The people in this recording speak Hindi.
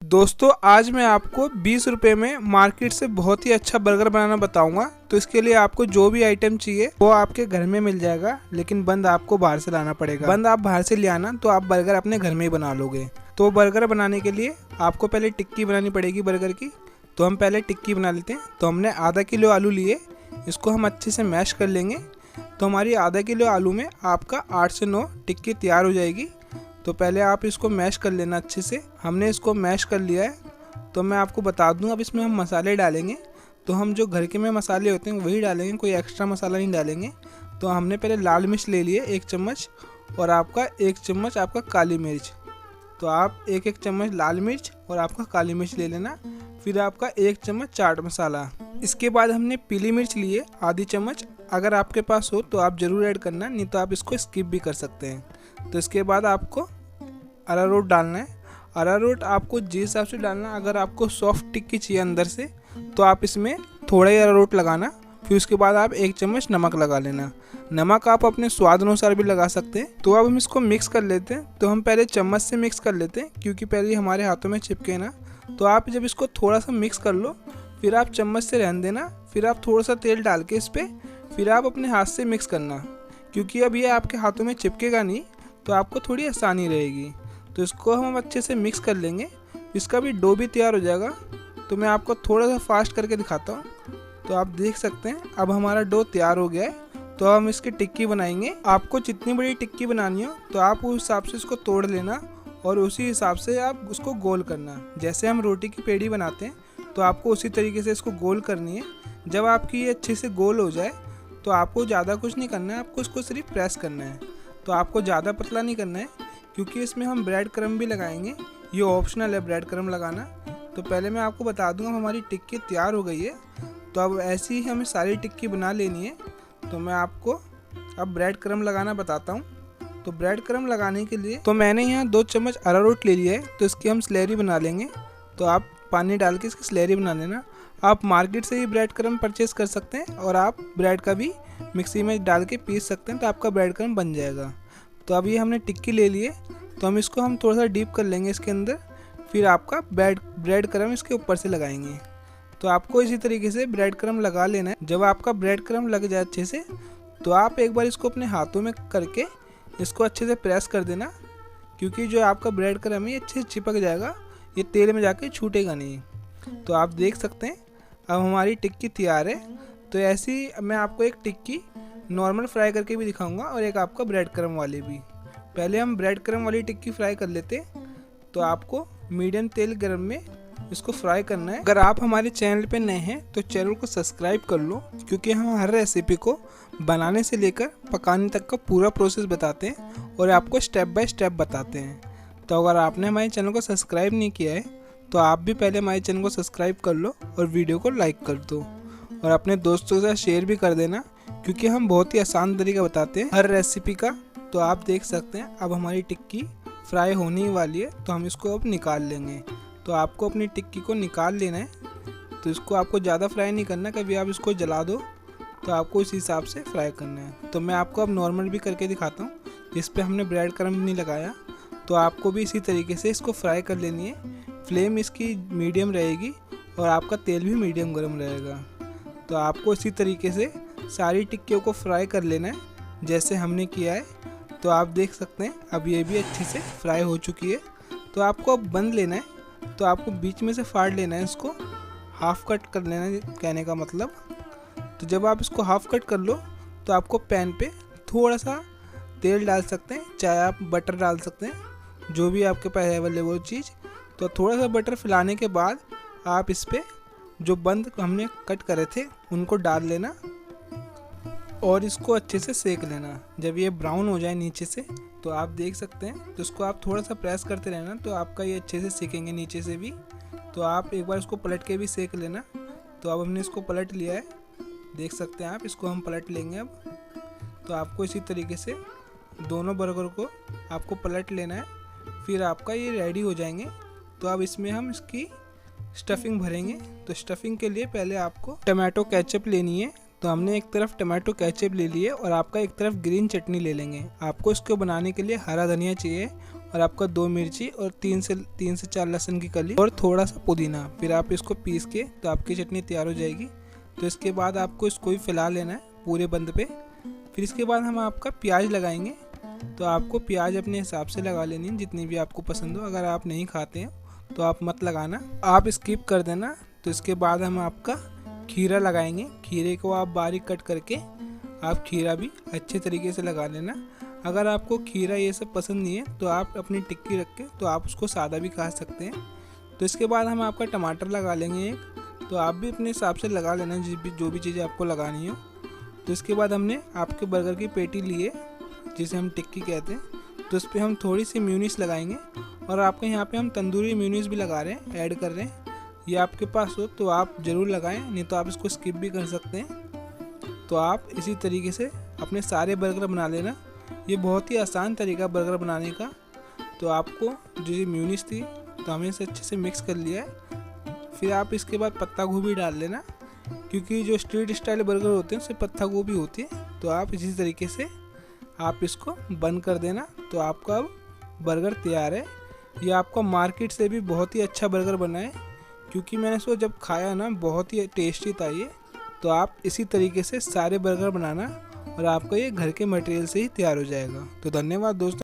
दोस्तों आज मैं आपको 20 रुपये में मार्केट से बहुत ही अच्छा बर्गर बनाना बताऊंगा। तो इसके लिए आपको जो भी आइटम चाहिए वो आपके घर में मिल जाएगा, लेकिन बंद आपको बाहर से लाना पड़ेगा। बंद आप बाहर से ले आना तो आप बर्गर अपने घर में ही बना लोगे। तो बर्गर बनाने के लिए आपको पहले टिक्की बनानी पड़ेगी बर्गर की। तो हम पहले टिक्की बना लेते हैं। तो हमने आधा किलो आलू लिए, इसको हम अच्छे से मैश कर लेंगे। तो हमारी आधा किलो आलू में आपका 8 से 9 टिक्की तैयार हो जाएगी। तो पहले आप इसको मैश कर लेना अच्छे से। हमने इसको मैश कर लिया है। तो मैं आपको बता दूं, अब इसमें हम मसाले डालेंगे। तो हम जो घर के में मसाले होते हैं वही डालेंगे, कोई एक्स्ट्रा मसाला नहीं डालेंगे। तो हमने पहले लाल मिर्च ले लिए 1 चम्मच, और आपका 1 चम्मच आपका काली मिर्च। तो आप 1-1 चम्मच लाल मिर्च और आपका काली मिर्च ले लेना। फिर आपका 1 चम्मच चाट मसाला। इसके बाद हमने पीली मिर्च लिए आधी चम्मच। अगर आपके पास हो तो आप ज़रूर ऐड करना, नहीं तो आप इसको स्किप भी कर सकते हैं। तो इसके बाद आपको अरारोट डालना है। अरारोट आपको जिस हिसाब से डालना, अगर आपको सॉफ्ट टिक्की चाहिए अंदर से तो आप इसमें थोड़ा ही अरारोट लगाना। फिर उसके बाद आप 1 चम्मच नमक लगा लेना। नमक आप अपने स्वाद अनुसार भी लगा सकते हैं। तो अब हम इसको मिक्स कर लेते हैं। तो हम पहले चम्मच से मिक्स कर लेते हैं, क्योंकि पहले हमारे हाथों में चिपके ना। तो आप जब इसको थोड़ा सा मिक्स कर लो, फिर आप चम्मच से रहने देना। फिर आप थोड़ा सा तेल डाल के इस पर फिर आप अपने हाथ से मिक्स करना, क्योंकि अब ये आपके हाथों में चिपकेगा नहीं, तो आपको थोड़ी आसानी रहेगी। तो इसको हम अच्छे से मिक्स कर लेंगे। इसका भी डो भी तैयार हो जाएगा। तो मैं आपको थोड़ा सा फास्ट करके दिखाता हूँ। तो आप देख सकते हैं अब हमारा डो तैयार हो गया है। तो हम इसकी टिक्की बनाएंगे। आपको जितनी बड़ी टिक्की बनानी हो तो आप उस हिसाब से इसको तोड़ लेना, और उसी हिसाब से आप उसको गोल करना। जैसे हम रोटी की पेड़ी बनाते हैं तो आपको उसी तरीके से इसको गोल करनी है। जब आपकी ये अच्छे से गोल हो जाए तो आपको ज़्यादा कुछ नहीं करना है, आपको इसको सिर्फ प्रेस करना है। तो आपको ज़्यादा पतला नहीं करना है, क्योंकि इसमें हम ब्रेड क्रम्ब भी लगाएंगे। ये ऑप्शनल है ब्रेड क्रम्ब लगाना। तो पहले मैं आपको बता दूंगा हमारी टिक्की तैयार हो गई है। तो अब ऐसी ही हमें सारी टिक्की बना लेनी है। तो मैं आपको अब ब्रेड क्रम्ब लगाना बताता हूँ। तो ब्रेड क्रम्ब लगाने के लिए तो मैंने यहाँ 2 चम्मच अरारोट ले लिया है। तो इसकी हम स्लैरी बना लेंगे। तो आप पानी डाल के इसकी स्लैरी बना लेना। आप मार्केट से ही ब्रेड क्रम्ब परचेज़ कर सकते हैं, और आप ब्रेड का भी मिक्सी में डाल के पीस सकते हैं। तो आपका ब्रेड क्रम्ब बन जाएगा। तो अब ये हमने टिक्की ले लिए। तो हम इसको थोड़ा सा डीप कर लेंगे इसके अंदर। फिर आपका ब्रेड क्रम्ब इसके ऊपर से लगाएंगे। तो आपको इसी तरीके से ब्रेड क्रम्ब लगा लेना है। जब आपका ब्रेड क्रम्ब लग जाए अच्छे से, तो आप एक बार इसको अपने हाथों में करके इसको अच्छे से प्रेस कर देना, क्योंकि जो आपका ब्रेड क्रम्ब है ये अच्छे से चिपक जाएगा, ये तेल में जाके छूटेगा नहीं। तो आप देख सकते हैं अब हमारी टिक्की तैयार है। तो ऐसी मैं आपको एक टिक्की नॉर्मल फ्राई करके भी दिखाऊंगा, और एक आपका ब्रेड क्रम्ब वाली भी। पहले हम ब्रेड क्रम्ब वाली टिक्की फ्राई कर लेते। तो आपको मीडियम तेल गरम में इसको फ्राई करना है। अगर आप हमारे चैनल पे नए हैं तो चैनल को सब्सक्राइब कर लो, क्योंकि हम हर रेसिपी को बनाने से लेकर पकाने तक का पूरा प्रोसेस बताते हैं, और आपको स्टेप बाय स्टेप बताते हैं। तो अगर आपने हमारे चैनल को सब्सक्राइब नहीं किया है तो आप भी पहले हमारे चैनल को सब्सक्राइब कर लो, और वीडियो को लाइक कर दो, और अपने दोस्तों के साथ शेयर भी कर देना, क्योंकि हम बहुत ही आसान तरीका बताते हैं हर रेसिपी का। तो आप देख सकते हैं अब हमारी टिक्की फ्राई होने ही वाली है। तो हम इसको अब निकाल लेंगे। तो आपको अपनी टिक्की को निकाल लेना है। तो इसको आपको ज़्यादा फ्राई नहीं करना, कभी आप इसको जला दो। तो आपको इस हिसाब से फ्राई करना है। तो मैं आपको अब नॉर्मल भी करके दिखाता हूँ, जिस पे हमने ब्रेड क्रम्ब नहीं लगाया। तो आपको भी इसी तरीके से इसको फ्राई कर लेनी है। फ्लेम इसकी मीडियम रहेगी, और आपका तेल भी मीडियम गर्म रहेगा। तो आपको इसी तरीके से सारी टिक्कियों को फ्राई कर लेना है, जैसे हमने किया है। तो आप देख सकते हैं अब ये भी अच्छे से फ्राई हो चुकी है। तो आपको अब बंद लेना है। तो आपको बीच में से फाड़ लेना है, इसको हाफ कट कर लेना है, कहने का मतलब। तो जब आप इसको हाफ कट कर लो तो आपको पैन पे थोड़ा सा तेल डाल सकते हैं, चाहे आप बटर डाल सकते हैं, जो भी आपके पास अवेलेबल चीज़। तो थोड़ा सा बटर फैलाने के बाद आप इस पर जो बंद हमने कट करे थे उनको डाल लेना, और इसको अच्छे से सेक लेना। जब ये ब्राउन हो जाए नीचे से, तो आप देख सकते हैं, तो इसको आप थोड़ा सा प्रेस करते रहना, तो आपका ये अच्छे से सेकेंगे नीचे से भी। तो आप एक बार इसको पलट के भी सेक लेना। तो अब हमने इसको पलट लिया है, देख सकते हैं आप। इसको हम पलट लेंगे अब। तो आपको इसी तरीके से दोनों बर्गर को आपको पलट लेना है। फिर आपका ये रेडी हो जाएंगे। तो अब इसमें हम इसकी स्टफिंग भरेंगे। तो स्टफिंग के लिए पहले आपको टमाटो केचप लेनी है। तो हमने एक तरफ टमाटो केचप ले लिए, और आपका एक तरफ ग्रीन चटनी ले लेंगे। आपको इसको बनाने के लिए हरा धनिया चाहिए, और आपका 2 मिर्ची और 3 से 4 लहसुन की कली और थोड़ा सा पुदीना। फिर आप इसको पीस के तो आपकी चटनी तैयार हो जाएगी। तो इसके बाद आपको इसको भी फैला लेना है पूरे बंद पे। फिर इसके बाद हम आपका प्याज लगाएंगे। तो आपको प्याज अपने हिसाब से लगा लेनी है, जितनी भी आपको पसंद हो। अगर आप नहीं खाते हैं तो आप मत लगाना, आप स्किप कर देना। तो इसके बाद हम आपका खीरा लगाएंगे। खीरे को आप बारीक कट करके आप खीरा भी अच्छे तरीके से लगा लेना। अगर आपको खीरा ये सब पसंद नहीं है तो आप अपनी टिक्की रख के तो आप उसको सादा भी खा सकते हैं। तो इसके बाद हम आपका टमाटर लगा लेंगे एक। तो आप भी अपने हिसाब से लगा लेना जो भी चीज़ें आपको लगानी हो। तो इसके बाद हमने आपके बर्गर की पेटी ली है, जिसे हम टिक्की कहते हैं। तो इस पर हम थोड़ी सी म्यूनीस लगाएंगे और आपके यहाँ पे हम तंदूरी म्यूनीस भी लगा रहे हैं, ऐड कर रहे हैं। ये आपके पास हो तो आप ज़रूर लगाएं, नहीं तो आप इसको स्किप भी कर सकते हैं। तो आप इसी तरीके से अपने सारे बर्गर बना लेना। ये बहुत ही आसान तरीका बर्गर बनाने का। तो आपको जो ये म्यूनीस थी तो हमने इसे अच्छे से मिक्स कर लिया है। फिर आप इसके बाद पत्ता गोभी डाल लेना, क्योंकि जो स्ट्रीट स्टाइल बर्गर होते हैं उसमें पत्ता गोभी होती है। तो आप इसी तरीके से आप इसको बंद कर देना। तो आपका अब बर्गर तैयार है। ये आपका मार्केट से भी बहुत ही अच्छा बर्गर बना है, क्योंकि मैंने इसको जब खाया ना बहुत ही टेस्टी था ये। तो आप इसी तरीके से सारे बर्गर बनाना और आपका ये घर के मटेरियल से ही तैयार हो जाएगा। तो धन्यवाद दोस्तों।